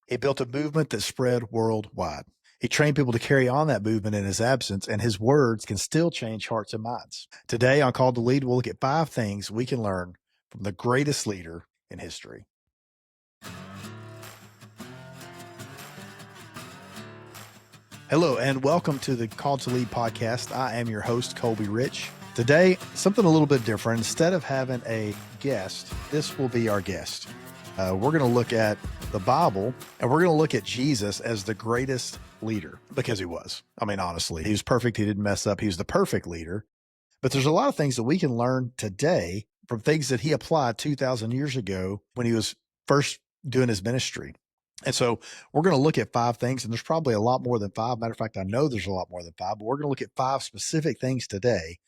He built a movement that spread worldwide. He trained people to carry on that movement in his absence, and his words can still change hearts and minds. Today on Called to Lead, we'll look at 5 things we can learn from the greatest leader in history. Hello, and welcome to the Called to Lead podcast. I am your host, Colby Rich. Today, something a little bit different. Instead of having a guest, this will be our guest. We're going to look at the Bible, and we're going to look at Jesus as the greatest leader, because he was. I mean, honestly, he was perfect. He didn't mess up. He was the perfect leader. But there's a lot of things that we can learn today from things that he applied 2,000 years ago when he was first doing his ministry. And so we're going to look at 5 things, and there's probably a lot more than 5. Matter of fact, I know there's a lot more than 5, but we're going to look at 5 specific things today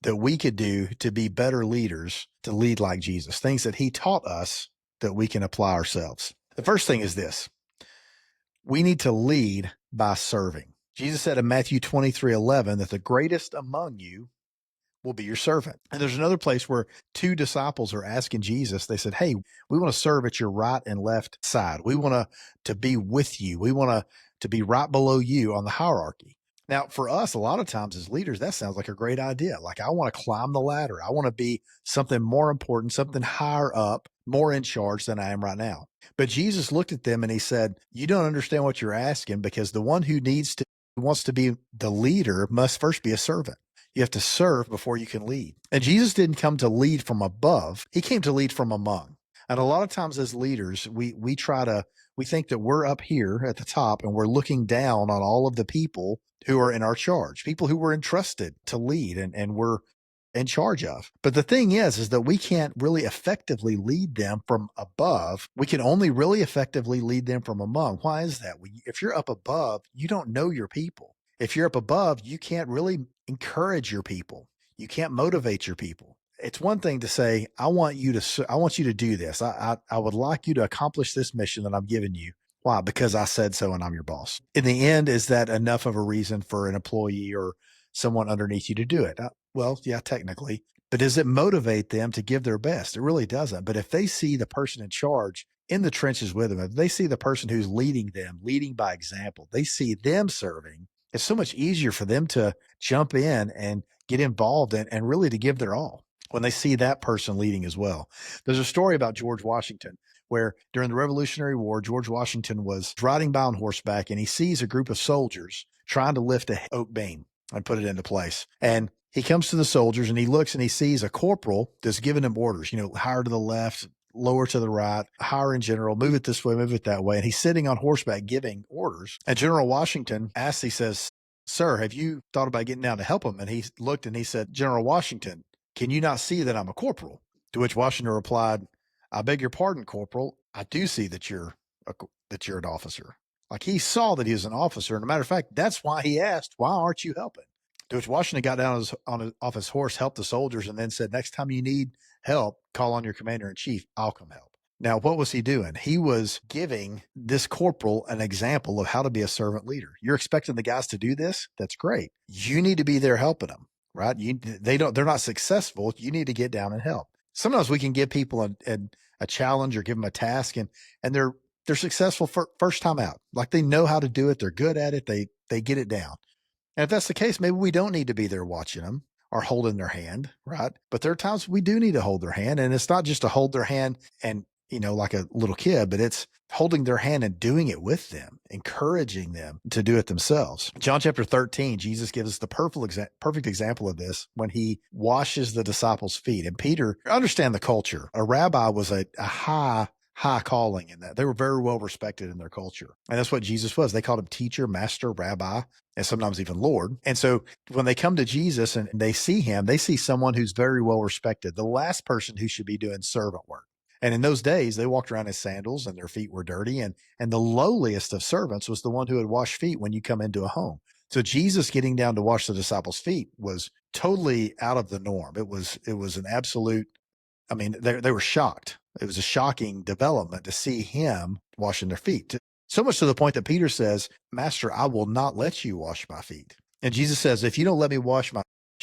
that we could do to be better leaders, to lead like Jesus, things that he taught us that we can apply ourselves. The first thing is this: we need to lead by serving. Jesus said in Matthew 23:11 that the greatest among you will be your servant. And there's another place where 2 disciples are asking Jesus, they said, hey, we want to serve at your right and left side. We want to be with you. We want to be right below you on the hierarchy. Now, for us, a lot of times as leaders, that sounds like a great idea. Like, I want to climb the ladder. I want to be something more important, something higher up, more in charge than I am right now. But Jesus looked at them and he said, you don't understand what you're asking, because the one who wants to be the leader must first be a servant. You have to serve before you can lead. And Jesus didn't come to lead from above. He came to lead from among. And a lot of times as leaders, we think that we're up here at the top and we're looking down on all of the people who are in our charge, people who were entrusted to lead and we're in charge of. But the thing is that we can't really effectively lead them from above. We can only really effectively lead them from among. Why is that? If you're up above, you don't know your people. If you're up above, you can't really encourage your people. You can't motivate your people. It's one thing to say, I want you to do this. I would like you to accomplish this mission that I'm giving you. Why? Because I said so and I'm your boss. In the end, is that enough of a reason for an employee or someone underneath you to do it? Well, yeah, technically. But does it motivate them to give their best? It really doesn't. But if they see the person in charge in the trenches with them, if they see the person who's leading them, leading by example, they see them serving, it's so much easier for them to jump in and get involved and really to give their all when they see that person leading as well. There's a story about George Washington where during the Revolutionary War, George Washington was riding by on horseback and he sees a group of soldiers trying to lift an oak beam and put it into place. And he comes to the soldiers and he looks and he sees a corporal that's giving him orders, higher to the left, lower to the right, higher in general, move it this way, move it that way. And he's sitting on horseback giving orders. And General Washington asks, he says, sir, have you thought about getting down to help him? And he looked and he said, General Washington, can you not see that I'm a corporal? To which Washington replied, I beg your pardon, corporal. I do see that you're an officer. Like, he saw that he was an officer. And a matter of fact, that's why he asked, why aren't you helping? To which Washington got down off his horse, helped the soldiers, and then said, next time you need help, call on your commander-in-chief. I'll come help. Now, what was he doing? He was giving this corporal an example of how to be a servant leader. You're expecting the guys to do this? That's great. You need to be there helping them, right? They're not successful. You need to get down and help. Sometimes we can give people a challenge or give them a task and they're successful first time out. Like, they know how to do it. They're good at it. They get it down. And if that's the case, maybe we don't need to be there watching them or holding their hand, right? But there are times we do need to hold their hand. And it's not just to hold their hand and, like a little kid, but it's holding their hand and doing it with them, encouraging them to do it themselves. John chapter 13, Jesus gives us the perfect example of this when he washes the disciples' feet. And Peter, understand the culture. A rabbi was a high calling in that. They were very well respected in their culture. And that's what Jesus was. They called him teacher, master, rabbi, and sometimes even Lord. And so when they come to Jesus and they see him, they see someone who's very well respected, the last person who should be doing servant work. And in those days, they walked around in sandals and their feet were dirty. And the lowliest of servants was the one who would wash feet when you come into a home. So Jesus getting down to wash the disciples' feet was totally out of the norm. It was an absolute, they were shocked. It was a shocking development to see him washing their feet. So much to the point that Peter says, Master, I will not let you wash my feet. And Jesus says, if you don't let me wash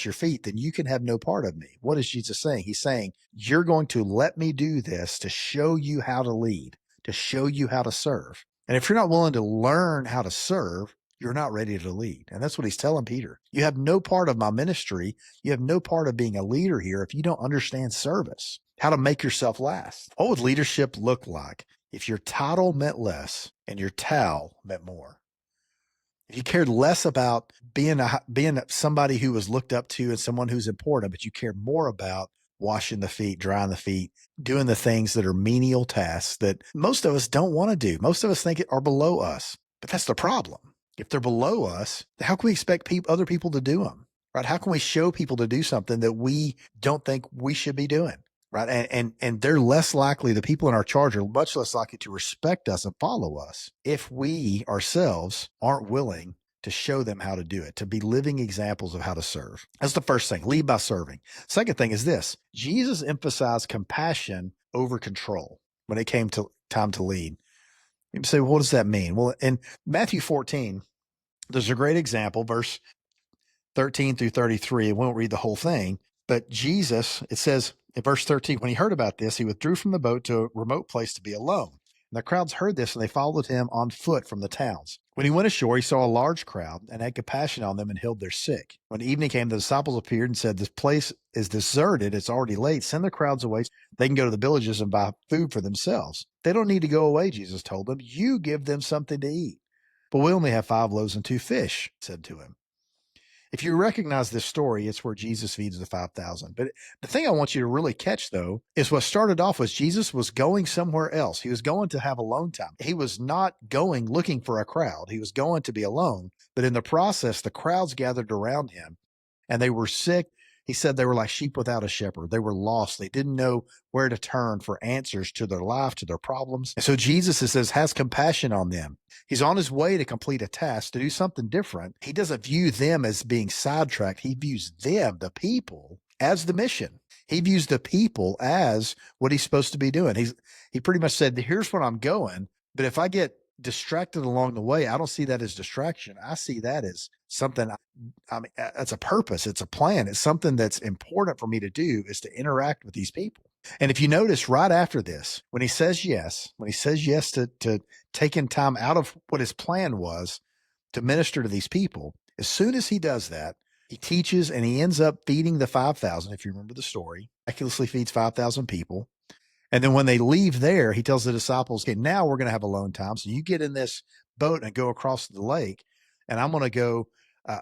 your feet, then you can have no part of me. What is Jesus saying? He's saying, you're going to let me do this to show you how to lead, to show you how to serve. And if you're not willing to learn how to serve, you're not ready to lead. And that's what he's telling Peter. You have no part of my ministry. You have no part of being a leader here if you don't understand service, how to make yourself last. What would leadership look like if your title meant less and your towel meant more? If you cared less about being somebody who was looked up to and someone who's important, but you cared more about washing the feet, drying the feet, doing the things that are menial tasks that most of us don't want to do. Most of us think are below us, but that's the problem. If they're below us, how can we expect other people to do them, right? How can we show people to do something that we don't think we should be doing, right? And they're less likely, the people in our charge are much less likely to respect us and follow us if we ourselves aren't willing to show them how to do it, to be living examples of how to serve. That's the first thing, lead by serving. Second thing is this: Jesus emphasized compassion over control when it came to time to lead. You say, what does that mean? Well, in Matthew 14, there's a great example, verse 13 through 33. I won't read the whole thing, but Jesus, it says in verse 13, when he heard about this, he withdrew from the boat to a remote place to be alone. And the crowds heard this, and they followed him on foot from the towns. When he went ashore, he saw a large crowd and had compassion on them and healed their sick. When evening came, the disciples appeared and said, this place is deserted. It's already late. Send the crowds away. They can go to the villages and buy food for themselves. They don't need to go away, Jesus told them. You give them something to eat. But we only have 5 loaves and 2 fish, said to him. If you recognize this story, it's where Jesus feeds the 5,000. But the thing I want you to really catch, though, is what started off was Jesus was going somewhere else. He was going to have alone time. He was not going looking for a crowd. He was going to be alone. But in the process, the crowds gathered around him, and they were sick. He said they were like sheep without a shepherd. They were lost. They didn't know where to turn for answers to their life, to their problems. And so Jesus, it says, has compassion on them. He's on his way to complete a task, to do something different. He doesn't view them as being sidetracked. He views them, the people, as the mission. He views the people as what he's supposed to be doing. He pretty much said, here's where I'm going, but if I get distracted along the way, I don't see that as distraction. I see that as something, it's a purpose. It's a plan. It's something that's important for me to do, is to interact with these people. And if you notice right after this, when he says yes to taking time out of what his plan was to minister to these people, as soon as he does that, he teaches and he ends up feeding the 5,000. If you remember the story, miraculously feeds 5,000 people. And then when they leave there, he tells the disciples, okay, now we're going to have alone time. So you get in this boat and go across the lake, and I'm going to go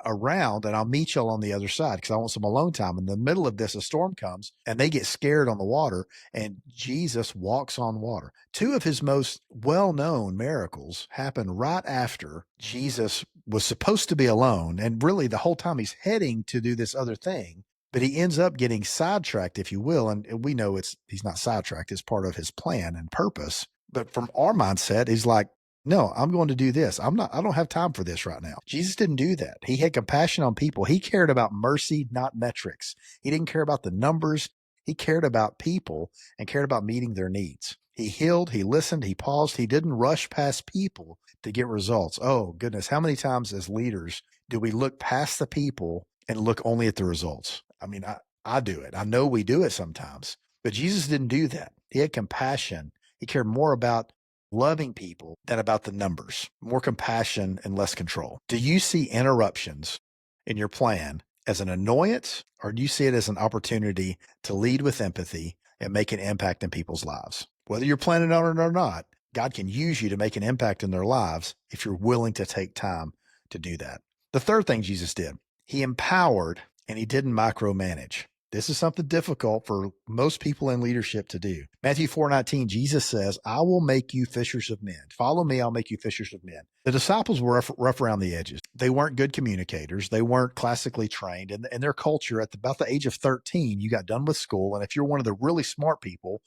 around, and I'll meet y'all on the other side because I want some alone time. In the middle of this, a storm comes, and they get scared on the water, and Jesus walks on water. 2 of his most well-known miracles happen right after Jesus was supposed to be alone, and really the whole time he's heading to do this other thing. But he ends up getting sidetracked, if you will. And we know he's not sidetracked. It's part of his plan and purpose. But from our mindset, he's like, no, I'm going to do this. I don't have time for this right now. Jesus didn't do that. He had compassion on people. He cared about mercy, not metrics. He didn't care about the numbers. He cared about people and cared about meeting their needs. He healed, he listened, he paused. He didn't rush past people to get results. Oh, goodness. How many times as leaders do we look past the people and look only at the results? I mean, I do it. I know we do it sometimes, but Jesus didn't do that. He had compassion. He cared more about loving people than about the numbers, more compassion and less control. Do you see interruptions in your plan as an annoyance, or do you see it as an opportunity to lead with empathy and make an impact in people's lives? Whether you're planning on it or not, God can use you to make an impact in their lives if you're willing to take time to do that. The third thing Jesus did, he empowered and he didn't micromanage. This is something difficult for most people in leadership to do. Matthew 4:19, Jesus says, I will make you fishers of men. Follow me, I'll make you fishers of men. The disciples were rough around the edges. They weren't good communicators. They weren't classically trained. And in their culture, at about the age of 13, you got done with school. And if you're one of the really smart people,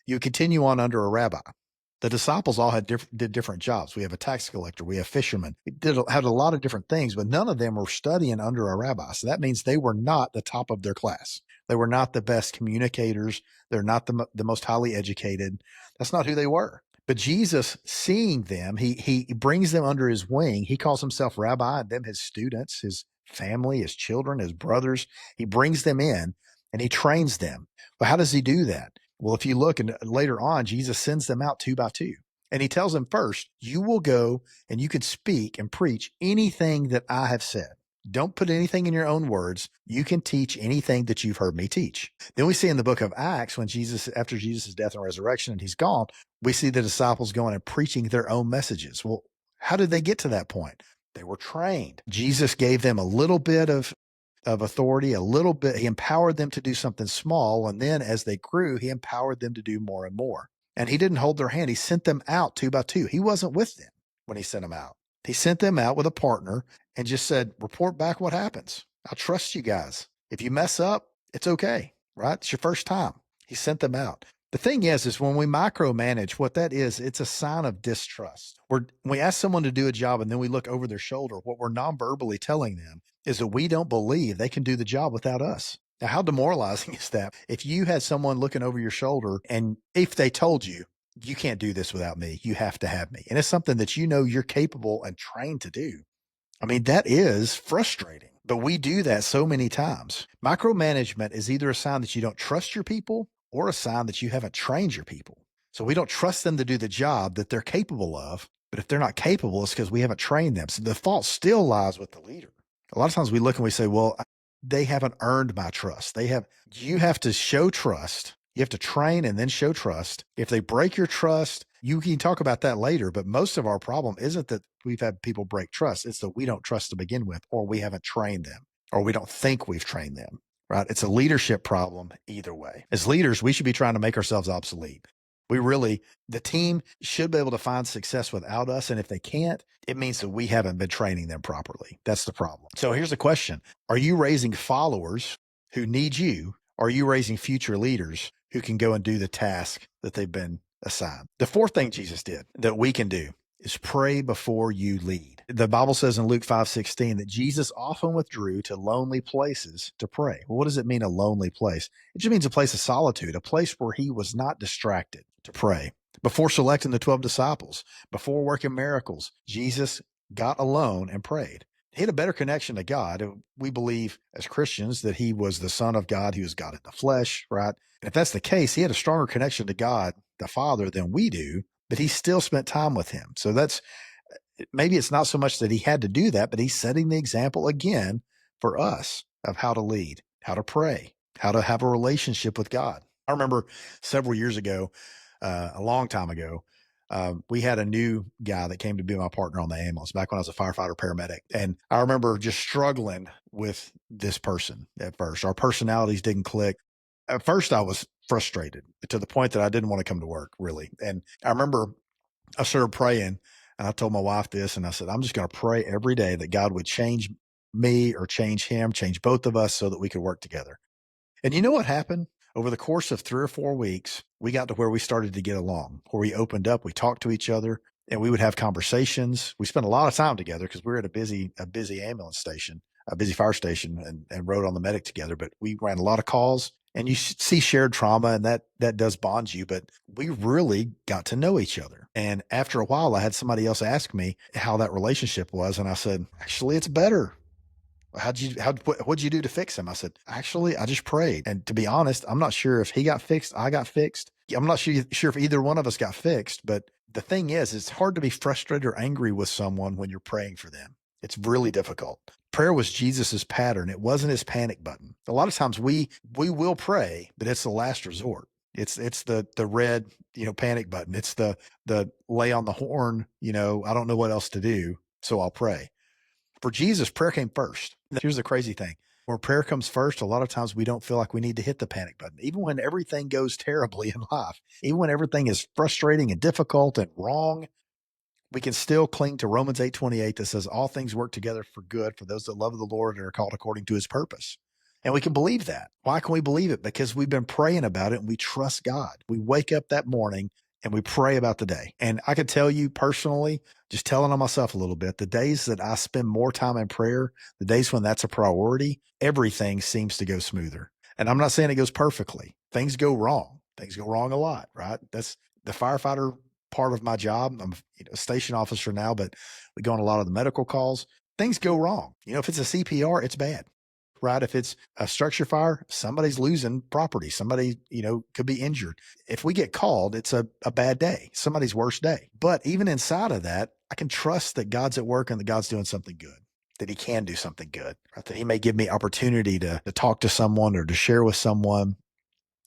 you continue on under a rabbi. The disciples all did different jobs. We have a tax collector. We have fishermen. Had a lot of different things, but none of them were studying under a rabbi. So that means they were not the top of their class. They were not the best communicators. They're not the most highly educated. That's not who they were. But Jesus, seeing them, he brings them under his wing. He calls himself rabbi, and them his students, his family, his children, his brothers. He brings them in and he trains them. But how does he do that? Well, if you look and later on, Jesus sends them out 2 by 2. And he tells them first, you will go and you can speak and preach anything that I have said. Don't put anything in your own words. You can teach anything that you've heard me teach. Then we see in the book of Acts, when after Jesus' death and resurrection and he's gone, we see the disciples going and preaching their own messages. Well, how did they get to that point? They were trained. Jesus gave them a little bit of authority, a little bit. He empowered them to do something small. And then as they grew, he empowered them to do more and more. And he didn't hold their hand. He sent them out 2 by 2. He wasn't with them when he sent them out. He sent them out with a partner and just said, report back what happens. I trust you guys. If you mess up, it's okay, right? It's your first time. He sent them out. The thing is when we micromanage, what that is, it's a sign of distrust. When we ask someone to do a job and then we look over their shoulder, what we're non-verbally telling them is that we don't believe they can do the job without us. Now, how demoralizing is that? If you had someone looking over your shoulder and if they told you, you can't do this without me, you have to have me, and it's something that you know you're capable and trained to do. I mean, that is frustrating, but we do that so many times. Micromanagement is either a sign that you don't trust your people or a sign that you haven't trained your people. So we don't trust them to do the job that they're capable of, but if they're not capable, it's because we haven't trained them. So the fault still lies with the leader. A lot of times we look and we say, well, they haven't earned my trust. You have to show trust. You have to train and then show trust. If they break your trust, you can talk about that later, but most of our problem isn't that we've had people break trust. It's that we don't trust to begin with, or we haven't trained them, or we don't think we've trained them, right? It's a leadership problem either way. As leaders, we should be trying to make ourselves obsolete. The team should be able to find success without us. And if they can't, it means that we haven't been training them properly. That's the problem. So here's the question. Are you raising followers who need you? Or are you raising future leaders who can go and do the task that they've been assigned? The fourth thing Jesus did that we can do is pray before you lead. The Bible says in Luke 5:16 that Jesus often withdrew to lonely places to pray. Well, what does it mean, a lonely place? It just means a place of solitude, a place where he was not distracted to pray. Before selecting the 12 disciples, before working miracles, Jesus got alone and prayed. He had a better connection to God. We believe as Christians that he was the Son of God. He was God in the flesh, right? And if that's the case, he had a stronger connection to God, the Father, than we do, but he still spent time with him. So maybe it's not so much that he had to do that, but he's setting the example again for us of how to lead, how to pray, how to have a relationship with God. I remember several years ago, a long time ago, we had a new guy that came to be my partner on the ambulance back when I was a firefighter paramedic. And I remember just struggling with this person at first. Our personalities didn't click. At first I was frustrated to the point that I didn't want to come to work, really. And I remember I started praying, and I told my wife this, and I said, I'm just going to pray every day that God would change me or change him, change both of us so that we could work together. And you know what happened? Over the course of 3 or 4 weeks, we got to where we started to get along, where we opened up, we talked to each other, and we would have conversations. We spent a lot of time together because we were at a busy ambulance station, a busy fire station, and rode on the medic together. But we ran a lot of calls, and you see shared trauma, and that does bond you. But we really got to know each other. And after a while, I had somebody else ask me how that relationship was, and I said, actually, it's better. What'd you do to fix him? I said, actually, I just prayed. And to be honest, I'm not sure if he got fixed, I got fixed. I'm not sure if either one of us got fixed, but the thing is, it's hard to be frustrated or angry with someone when you're praying for them. It's really difficult. Prayer was Jesus's pattern. It wasn't his panic button. A lot of times we will pray, but it's the last resort. It's the red, panic button. It's the lay on the horn, I don't know what else to do, so I'll pray. For Jesus, prayer came first. Here's the crazy thing. Where prayer comes first, a lot of times we don't feel like we need to hit the panic button. Even when everything goes terribly in life, even when everything is frustrating and difficult and wrong, we can still cling to Romans 8:28 that says all things work together for good for those that love the Lord and are called according to his purpose. And we can believe that. Why can we believe it? Because we've been praying about it and we trust God. We wake up that morning and we pray about the day. And I can tell you personally, just telling on myself a little bit, the days that I spend more time in prayer, the days when that's a priority, everything seems to go smoother. And I'm not saying it goes perfectly. Things go wrong. Things go wrong a lot, right? That's the firefighter part of my job. I'm a station officer now, but we go on a lot of the medical calls. Things go wrong. If it's a CPR, it's bad. right? If it's a structure fire, somebody's losing property. Somebody, could be injured. If we get called, it's a bad day, somebody's worst day. But even inside of that, I can trust that God's at work and that God's doing something good, that he can do something good, right? That he may give me opportunity to talk to someone or to share with someone.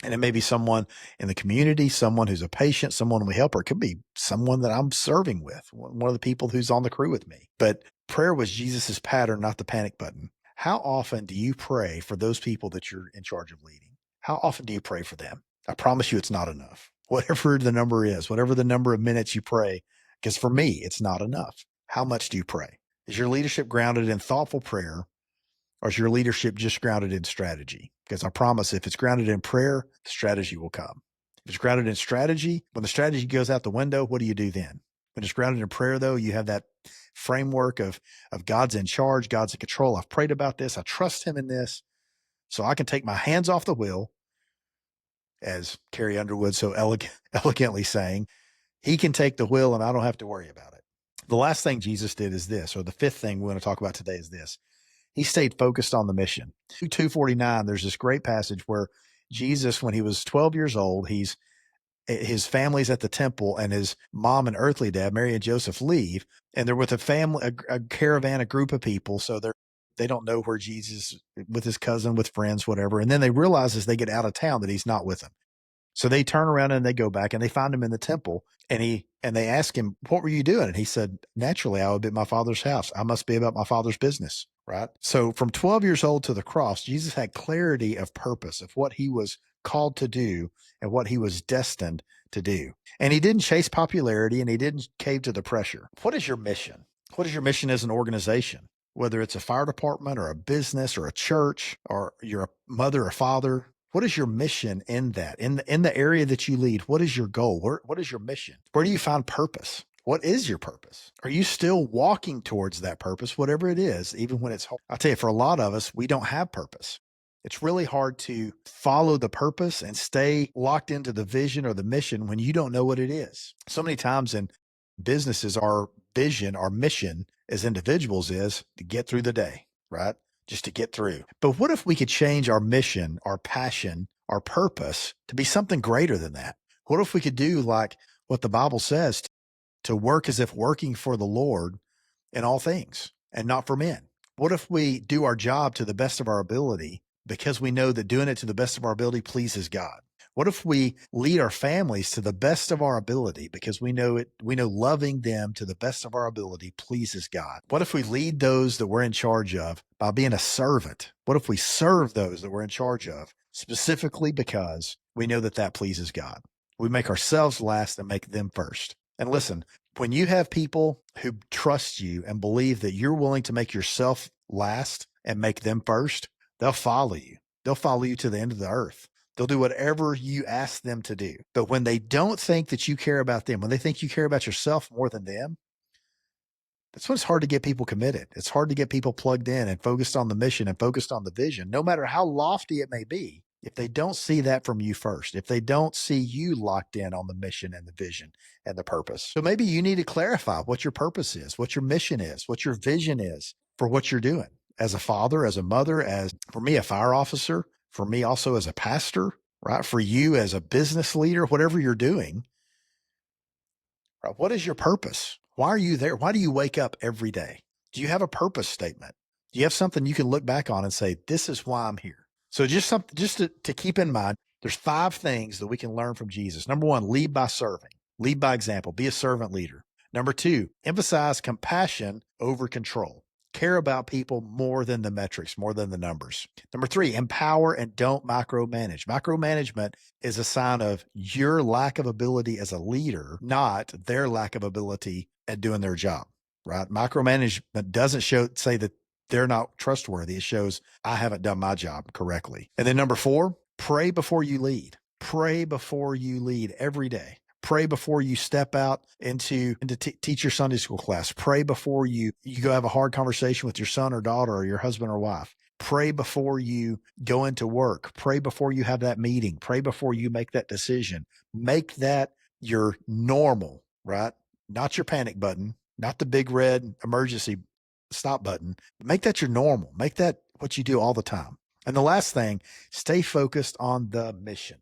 And it may be someone in the community, someone who's a patient, someone we help, or it could be someone that I'm serving with, one of the people who's on the crew with me. But prayer was Jesus's pattern, not the panic button. How often do you pray for those people that you're in charge of leading? How often do you pray for them? I promise you it's not enough. Whatever the number is, whatever the number of minutes you pray, because for me, it's not enough. How much do you pray? Is your leadership grounded in thoughtful prayer, or is your leadership just grounded in strategy? Because I promise if it's grounded in prayer, the strategy will come. If it's grounded in strategy, when the strategy goes out the window, what do you do then? When it's grounded in prayer, though, you have that framework of God's in charge, God's in control. I've prayed about this. I trust him in this. So I can take my hands off the wheel, as Carrie Underwood so elegantly saying, he can take the wheel and I don't have to worry about it. The last thing Jesus did is this, or the fifth thing we want to talk about today is this. He stayed focused on the mission. 249, there's this great passage where Jesus, when he was 12 years old, his family's at the temple and his mom and earthly dad, Mary and Joseph, leave, and they're with a family, a caravan, a group of people. So they don't know where Jesus, with his cousin, with friends, whatever. And then they realize as they get out of town that he's not with them. So they turn around and they go back and they find him in the temple, and they ask him, what were you doing? And he said, naturally, I would be at my father's house. I must be about my father's business, right? So from 12 years old to the cross, Jesus had clarity of purpose of what he was called to do and what he was destined to do. And he didn't chase popularity and he didn't cave to the pressure. What is your mission? What is your mission as an organization? Whether it's a fire department or a business or a church, or you're a mother or father, what is your mission in that? In the area that you lead, what is your goal? What is your mission? Where do you find purpose? What is your purpose? Are you still walking towards that purpose, whatever it is, even when it's hard? I'll tell you, for a lot of us, we don't have purpose. It's really hard to follow the purpose and stay locked into the vision or the mission when you don't know what it is. So many times in businesses, our vision, our mission as individuals is to get through the day, right? Just to get through. But what if we could change our mission, our passion, our purpose to be something greater than that? What if we could do like what the Bible says, to work as if working for the Lord in all things and not for men? What if we do our job to the best of our ability because we know that doing it to the best of our ability pleases God? What if we lead our families to the best of our ability because we know loving them to the best of our ability pleases God? What if we lead those that we're in charge of by being a servant? What if we serve those that we're in charge of specifically because we know that pleases God? We make ourselves last and make them first. And listen, when you have people who trust you and believe that you're willing to make yourself last and make them first, they'll follow you. They'll follow you to the end of the earth. They'll do whatever you ask them to do. But when they don't think that you care about them, when they think you care about yourself more than them, that's when it's hard to get people committed. It's hard to get people plugged in and focused on the mission and focused on the vision, no matter how lofty it may be. If they don't see that from you first, if they don't see you locked in on the mission and the vision and the purpose. So maybe you need to clarify what your purpose is, what your mission is, what your vision is for what you're doing as a father, as a mother, as for me, a fire officer, for me also as a pastor, right? For you as a business leader, whatever you're doing, right? What is your purpose? Why are you there? Why do you wake up every day? Do you have a purpose statement? Do you have something you can look back on and say, this is why I'm here? So just to keep in mind, there's 5 things that we can learn from Jesus. Number 1, lead by serving, lead by example, be a servant leader. Number 2, emphasize compassion over control. Care about people more than the metrics, more than the numbers. Number 3, empower and don't micromanage. Micromanagement is a sign of your lack of ability as a leader, not their lack of ability at doing their job, right? Micromanagement doesn't say that they're not trustworthy. It shows I haven't done my job correctly. And then number 4, pray before you lead. Pray before you lead every day. Pray before you step out into teach your Sunday school class. Pray before you go have a hard conversation with your son or daughter or your husband or wife. Pray before you go into work. Pray before you have that meeting. Pray before you make that decision. Make that your normal, right? Not your panic button, not the big red emergency stop button. Make that your normal. Make that what you do all the time. And the last thing, stay focused on the mission.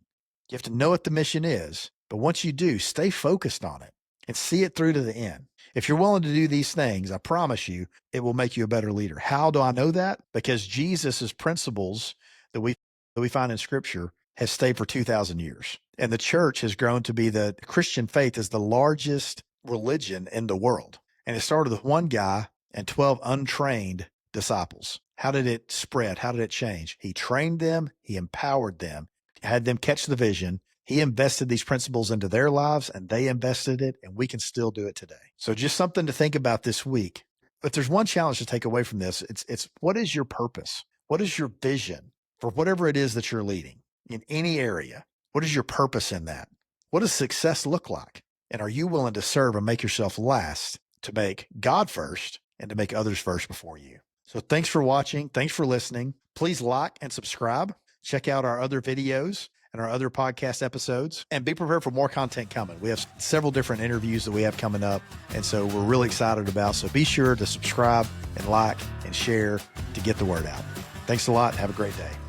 You have to know what the mission is, but once you do, stay focused on it and see it through to the end. If you're willing to do these things, I promise you, it will make you a better leader. How do I know that? Because Jesus's principles that we find in Scripture has stayed for 2,000 years. And the church has grown to be the Christian faith is the largest religion in the world. And it started with one guy and 12 untrained disciples. How did it spread? How did it change? He trained them. He empowered them, had them catch the vision. He invested these principles into their lives and they invested it, and we can still do it today. So just something to think about this week. But there's one challenge to take away from this. It's what is your purpose? What is your vision for whatever it is that you're leading in any area? What is your purpose in that? What does success look like? And are you willing to serve and make yourself last, to make God first and to make others first before you? So thanks for watching. Thanks for listening. Please like and subscribe. Check out our other videos and our other podcast episodes, and be prepared for more content coming. We have several different interviews that we have coming up, and so we're really excited about. So be sure to subscribe and like and share to get the word out. Thanks a lot. Have a great day.